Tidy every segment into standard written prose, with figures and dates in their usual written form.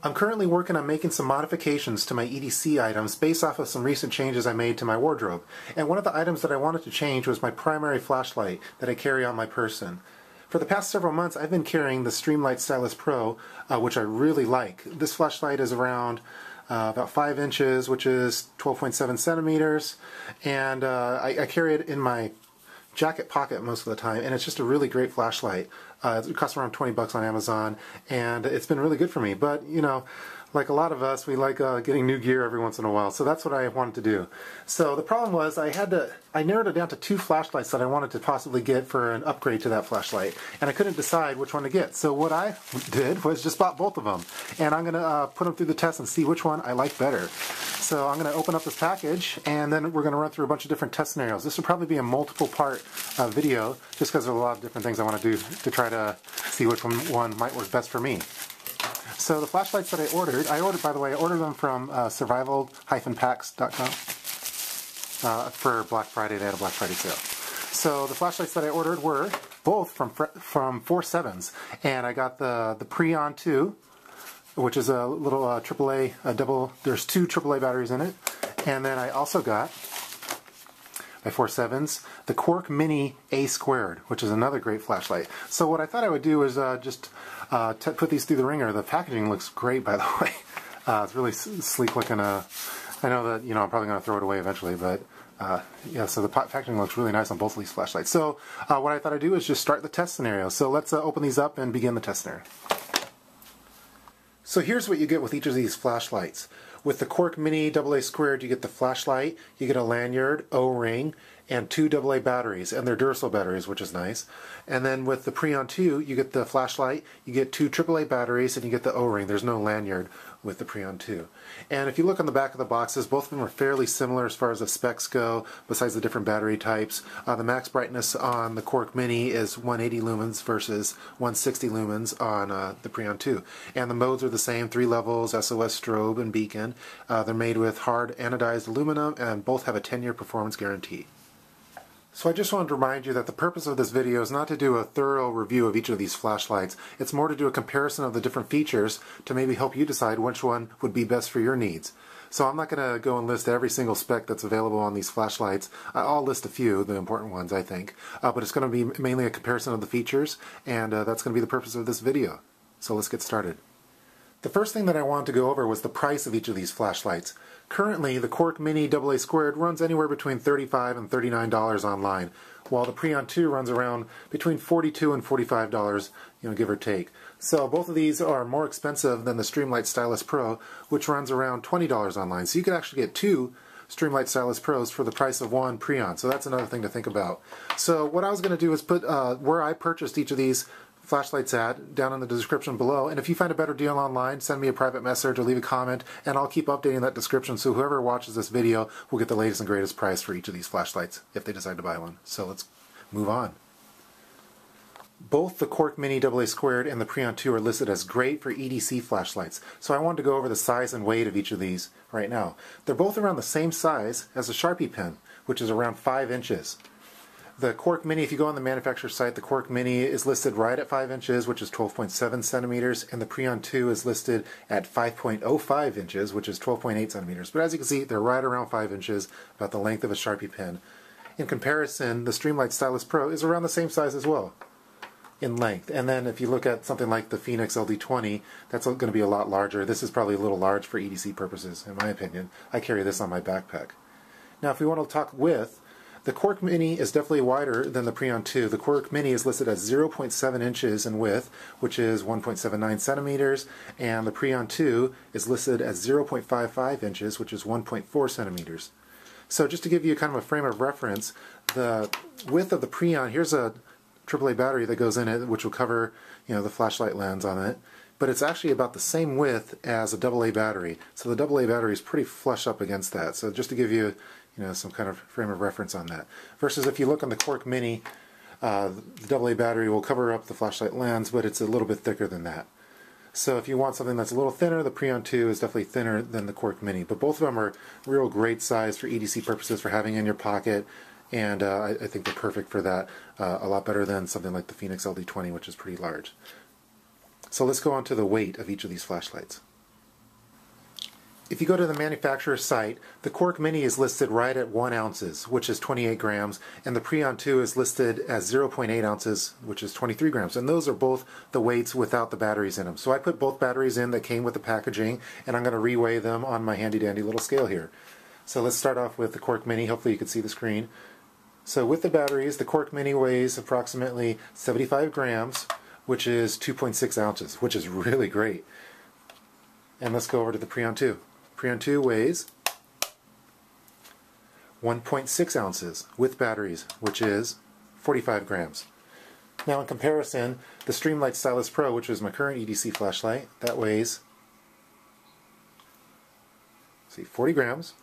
I'm currently working on making some modifications to my EDC items based off of some recent changes I made to my wardrobe. And one of the items that I wanted to change was my primary flashlight that I carry on my person. For the past several months I've been carrying the Streamlight Stylus Pro, which I really like. This flashlight is around about 5 inches, which is 12.7 centimeters, and I carry it in my jacket pocket most of the time, and it's just a really great flashlight. It costs around 20 bucks on Amazon, and it's been really good for me. But, you know, like a lot of us, we like getting new gear every once in a while, so that's what I wanted to do. So the problem was I narrowed it down to 2 flashlights that I wanted to possibly get for an upgrade to that flashlight, and I couldn't decide which one to get. So what I did was just bought both of them, and I'm going to put them through the test and see which one I like better. So I'm going to open up this package, and then we're going to run through a bunch of different test scenarios. This will probably be a multiple part video, just because there's a lot of different things I want to do to try to see which one might work best for me. So the flashlights that I ordered, by the way, I ordered them from survival-packs.com for Black Friday. They had a Black Friday sale. So the flashlights that I ordered were both from 4.7s, and I got the Preon 2, which is a little AAA double. There's 2 AAA batteries in it, and then I also got by 4.7s the Quark Mini AA2, which is another great flashlight. So what I thought I would do is just put these through the ringer. The packaging looks great, by the way. It's really sleek looking. I know that, you know, I'm probably going to throw it away eventually, but yeah, so the packaging looks really nice on both of these flashlights. So what I thought I'd do is just start the test scenario. So let's open these up and begin the test scenario. So here's what you get with each of these flashlights. With the Quark Mini AA2, you get the flashlight, you get a lanyard, O-ring, and 2 AA batteries, and they're Duracell batteries, which is nice. And then with the Preon 2, you get the flashlight, you get 2 AAA batteries, and you get the O-ring. There's no lanyard with the Preon 2. And if you look on the back of the boxes, both of them are fairly similar as far as the specs go, besides the different battery types. The max brightness on the Quark Mini is 180 lumens versus 160 lumens on the Preon 2. And the modes are the same, 3 levels, SOS, strobe, and beacon. They're made with hard anodized aluminum, and both have a 10-year performance guarantee. So I just wanted to remind you that the purpose of this video is not to do a thorough review of each of these flashlights. It's more to do a comparison of the different features to maybe help you decide which one would be best for your needs. So I'm not going to go and list every single spec that's available on these flashlights. I'll list a few, the important ones I think, but it's going to be mainly a comparison of the features, and that's going to be the purpose of this video. So let's get started. The first thing that I wanted to go over was the price of each of these flashlights. Currently, the Quark Mini AA2 runs anywhere between $35 and $39 online, while the Preon 2 runs around between $42 and $45, you know, give or take. So both of these are more expensive than the Streamlight Stylus Pro, which runs around $20 online. So you could actually get 2 Streamlight Stylus Pros for the price of 1 Preon. So that's another thing to think about. So what I was going to do is put where I purchased each of these flashlights at down in the description below, and if you find a better deal online, send me a private message or leave a comment, and I'll keep updating that description so whoever watches this video will get the latest and greatest price for each of these flashlights if they decide to buy one. So let's move on. Both the Quark Mini AA2 and the Preon 2 are listed as great for EDC flashlights, so I wanted to go over the size and weight of each of these right now. They're both around the same size as a Sharpie pen, which is around 5 inches. The Quark Mini, if you go on the manufacturer's site, the Quark Mini is listed right at 5 inches, which is 12.7 centimeters, and the Preon 2 is listed at 5.05 inches, which is 12.8 centimeters. But as you can see, they're right around 5 inches, about the length of a Sharpie pen. In comparison, the Streamlight Stylus Pro is around the same size as well in length. And then if you look at something like the Phoenix LD20, that's going to be a lot larger. This is probably a little large for EDC purposes, in my opinion. I carry this on my backpack. Now, if we want to talk width, the Quark Mini is definitely wider than the Preon 2. The Quark Mini is listed at 0.7 inches in width, which is 1.79 centimeters, and the Preon 2 is listed at 0.55 inches, which is 1.4 centimeters. So just to give you kind of a frame of reference, the width of the Preon, here's a AAA battery that goes in it, which will cover, you know, the flashlight lens on it, but it's actually about the same width as a AA battery. So the AA battery is pretty flush up against that. So just to give you, you know, some kind of frame of reference on that. Versus if you look on the Quark Mini, the AA battery will cover up the flashlight lens, but it's a little bit thicker than that. So if you want something that's a little thinner, the Preon 2 is definitely thinner than the Quark Mini. But both of them are real great size for EDC purposes, for having in your pocket, and I think they're perfect for that. A lot better than something like the Phoenix LD20, which is pretty large. So let's go on to the weight of each of these flashlights. If you go to the manufacturer's site, the Quark Mini is listed right at 1 ounces, which is 28 grams, and the Preon 2 is listed as 0.8 ounces, which is 23 grams. And those are both the weights without the batteries in them. So I put both batteries in that came with the packaging, and I'm going to reweigh them on my handy-dandy little scale here. So let's start off with the Quark Mini. Hopefully you can see the screen. So with the batteries, the Quark Mini weighs approximately 75 grams, which is 2.6 ounces, which is really great. And let's go over to the Preon 2. Preon 2 weighs 1.6 ounces with batteries, which is 45 grams. Now in comparison, the Streamlight Stylus Pro, which is my current EDC flashlight, that weighs 40 grams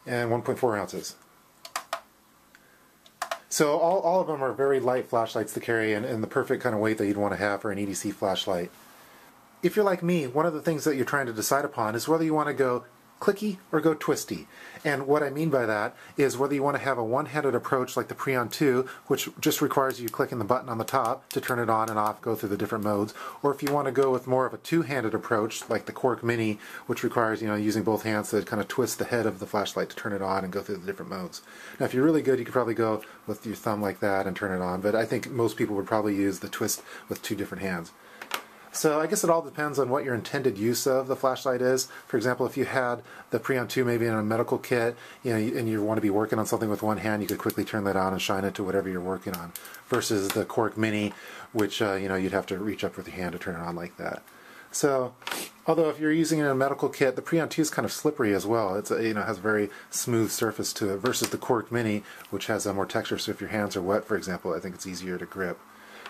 and 1.4 ounces. So all of them are very light flashlights to carry and the perfect kind of weight that you'd want to have for an EDC flashlight. If you're like me, one of the things that you're trying to decide upon is whether you want to go clicky or go twisty. And what I mean by that is whether you want to have a one-handed approach like the Preon 2, which just requires you clicking the button on the top to turn it on and off, go through the different modes, or if you want to go with more of a two-handed approach like the Quark Mini, which requires, using both hands to kind of twist the head of the flashlight to turn it on and go through the different modes. Now if you're really good, you could probably go with your thumb like that and turn it on, but I think most people would probably use the twist with two different hands. So I guess it all depends on what your intended use of the flashlight is. For example, if you had the Preon 2 maybe in a medical kit, and you want to be working on something with one hand, you could quickly turn that on and shine it to whatever you're working on. Versus the Quark Mini, which you'd have to reach up with your hand to turn it on like that. So, although if you're using it in a medical kit, the Preon 2 is kind of slippery as well. It's has a very smooth surface to it. Versus the Quark Mini, which has more texture. So if your hands are wet, for example, I think it's easier to grip.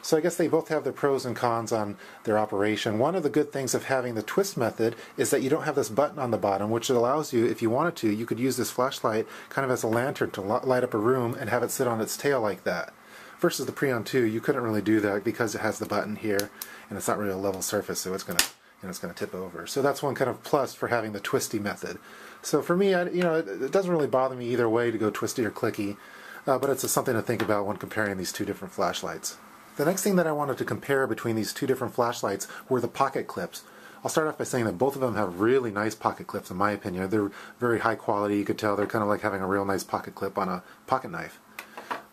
So I guess they both have their pros and cons on their operation. One of the good things of having the twist method is that you don't have this button on the bottom, which allows you, if you wanted to, you could use this flashlight kind of as a lantern to light up a room and have it sit on its tail like that. Versus the Preon 2, you couldn't really do that because it has the button here and it's not really a level surface, so it's going to tip over. So that's one kind of plus for having the twisty method. So for me, it doesn't really bother me either way to go twisty or clicky, but it's something to think about when comparing these two different flashlights. The next thing that I wanted to compare between these two different flashlights were the pocket clips. I'll start off by saying that both of them have really nice pocket clips in my opinion. They're very high quality. You could tell they're kind of like having a real nice pocket clip on a pocket knife.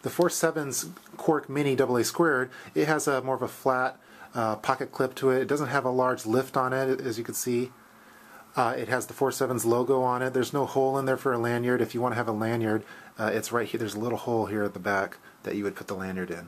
The 4.7's Quark Mini AA2, it has more of a flat pocket clip to it. It doesn't have a large lift on it, as you can see. It has the 4.7's logo on it. There's no hole in there for a lanyard. If you want to have a lanyard, it's right here. There's a little hole here at the back that you would put the lanyard in.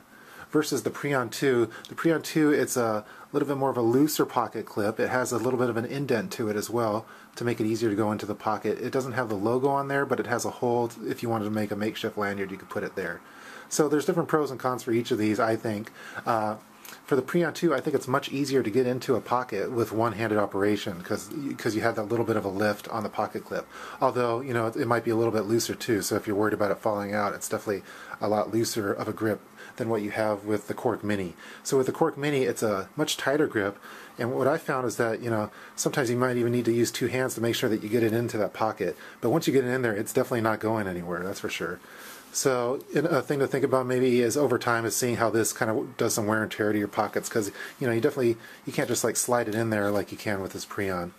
Versus the Preon 2. The Preon 2, it's a little bit more of a looser pocket clip. It has a little bit of an indent to it as well to make it easier to go into the pocket. It doesn't have the logo on there, but it has a hole. If you wanted to make a makeshift lanyard, you could put it there. So there's different pros and cons for each of these, I think. For the Preon 2, I think it's much easier to get into a pocket with one-handed operation because you have that little bit of a lift on the pocket clip. Although, it might be a little bit looser too, so if you're worried about it falling out, it's definitely a lot looser of a grip than what you have with the Quark Mini. So with the Quark Mini, it's a much tighter grip, and what I found is that, sometimes you might even need to use two hands to make sure that you get it into that pocket. But once you get it in there, it's definitely not going anywhere, that's for sure. So a thing to think about maybe is over time is seeing how this kind of does some wear and tear to your pockets, because you can't just like slide it in there like you can with this Preon.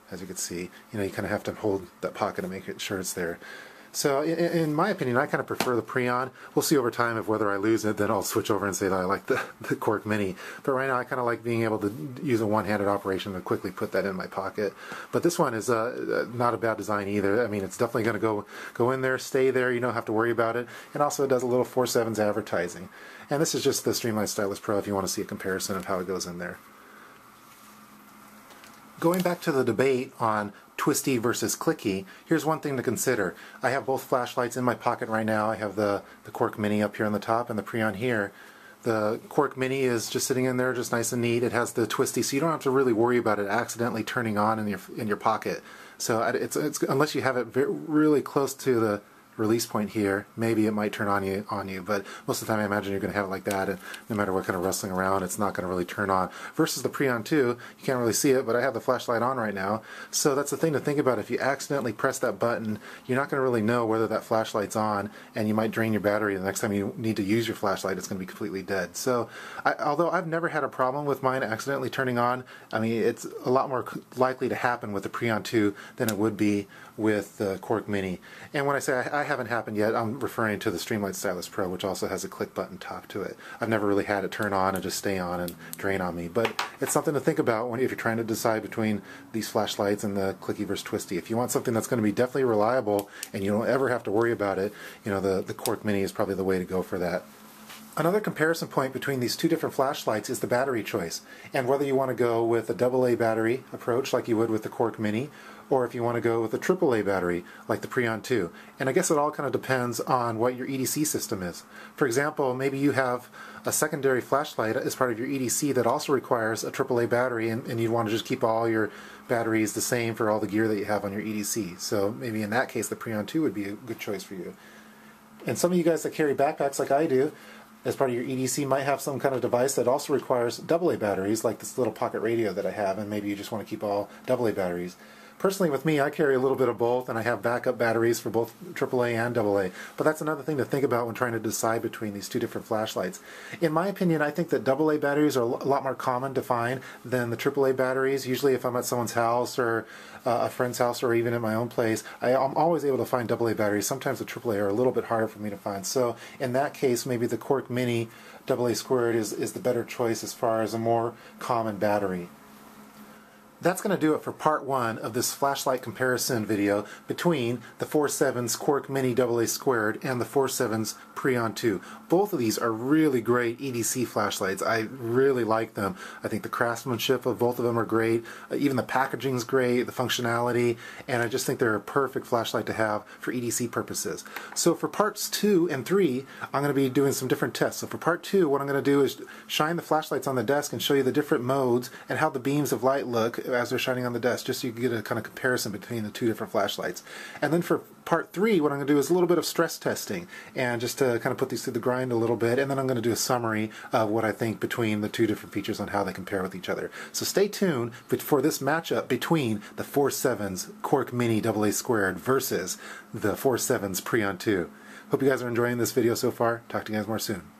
As you can see, you kind of have to hold that pocket to make sure it's there. So in my opinion, I kind of prefer the Preon. We'll see over time if whether I lose it, then I'll switch over and say that I like the Quark Mini. But right now I kind of like being able to use a one-handed operation to quickly put that in my pocket. But this one is not a bad design either. I mean, it's definitely going to go in there, stay there, you don't have to worry about it. And also it does a little 4.7's advertising. And this is just the Streamlight Stylus Pro if you want to see a comparison of how it goes in there. Going back to the debate on twisty versus clicky, here's one thing to consider. I have both flashlights in my pocket right now. I have the Quark Mini up here on the top and the Preon here. The Quark Mini is just sitting in there, just nice and neat. It has the twisty, so you don't have to really worry about it accidentally turning on in your pocket. So it's unless you have it really close to release point here, maybe it might turn on you, but most of the time I imagine you're going to have it like that, and no matter what kind of rustling around, it's not going to really turn on. Versus the Preon 2, you can't really see it, but I have the flashlight on right now, so that's the thing to think about. If you accidentally press that button, you're not going to really know whether that flashlight's on, and you might drain your battery. The next time you need to use your flashlight, it's going to be completely dead. So, although I've never had a problem with mine accidentally turning on, I mean, it's a lot more likely to happen with the Preon 2 than it would be with the Quark Mini. And when I say I haven't happened yet, I'm referring to the Streamlight Stylus Pro, which also has a click button top to it. I've never really had it turn on and just stay on and drain on me, but it's something to think about if you're trying to decide between these flashlights and the clicky versus twisty. If you want something that's going to be definitely reliable and you don't ever have to worry about it, you know, the Quark Mini is probably the way to go for that. Another comparison point between these two different flashlights is the battery choice, and whether you want to go with a AA battery approach like you would with the Quark Mini, or if you want to go with a AAA battery like the Preon 2. And I guess it all kind of depends on what your EDC system is. For example, maybe you have a secondary flashlight as part of your EDC that also requires a AAA battery, and you want to just keep all your batteries the same for all the gear that you have on your EDC. So maybe in that case the Preon 2 would be a good choice for you. And some of you guys that carry backpacks like I do, as part of your EDC, might have some kind of device that also requires AA batteries, like this little pocket radio that I have, and maybe you just want to keep all AA batteries. Personally, with me, I carry a little bit of both, and I have backup batteries for both AAA and AA. But that's another thing to think about when trying to decide between these two different flashlights. In my opinion, I think that AA batteries are a lot more common to find than the AAA batteries. Usually if I'm at someone's house or a friend's house or even at my own place, I'm always able to find AA batteries. Sometimes the AAA are a little bit harder for me to find. So in that case, maybe the Quark Mini AA² is the better choice as far as a more common battery. That's going to do it for part 1 of this flashlight comparison video between the 4.7's Quark Mini AA² and the 4.7's Preon 2. Both of these are really great EDC flashlights. I really like them. I think the craftsmanship of both of them are great. Even the packaging's great, the functionality, and I just think they're a perfect flashlight to have for EDC purposes. So for parts 2 and 3, I'm going to be doing some different tests. So for part 2, what I'm going to do is shine the flashlights on the desk and show you the different modes and how the beams of light look as they're shining on the desk, just so you can get a kind of comparison between the two different flashlights. And then for part 3, what I'm going to do is a little bit of stress testing, and just to kind of put these through the grind a little bit, and then I'm going to do a summary of what I think between the two different features on how they compare with each other. So stay tuned for this matchup between the 4.7's Quark Mini AA² versus the 4.7's Preon 2. Hope you guys are enjoying this video so far. Talk to you guys more soon.